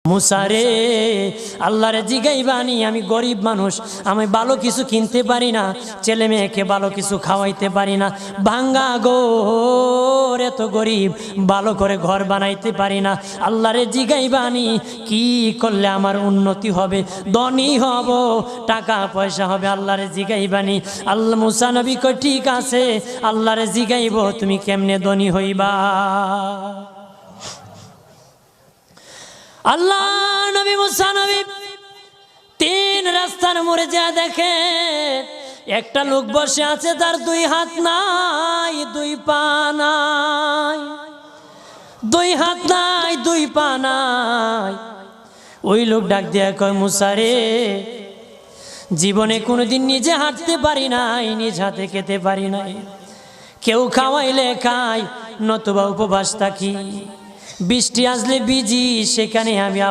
মুসারে আল্লাহরে জিগাইবানি, আমি গরিব মানুষ, আমি ভালো কিছু কিনতে পারি না, ছেলে মেয়েকে ভালো কিছু খাওয়াইতে পারি না, ভাঙ্গা ঘর, এত গরিব, ভালো করে ঘর বানাইতে পারি না। আল্লাহরে জিগাইবানি কি করলে আমার উন্নতি হবে, ধনী হব, টাকা পয়সা হবে। আল্লাহরে জিগাইবানি। আল্লাহ মুসা নবী কই ঠিক আছে, আল্লাহরে জিগাইব তুমি কেমনে ধনী হইবা। আল্লাহ নবী মুসা নবী তিন রাস্তার মোড়ে যা দেখে একটা লোক বসে আছে, তার দুই হাত নাই, দুই পা নাই, দুই হাত নাই, দুই পা নাই। ওই লোক ডাক দিয়া কয়, মুসা রে, জীবনে কোনোদিন নিজে হাঁটতে পারি নাই, নিজ হাতে খেতে পারি নাই, কেউ খাওয়াইলে খাই, নতুবা উপবাস থাকি, বৃষ্টি আসলে ভিজি, সেখানে আমি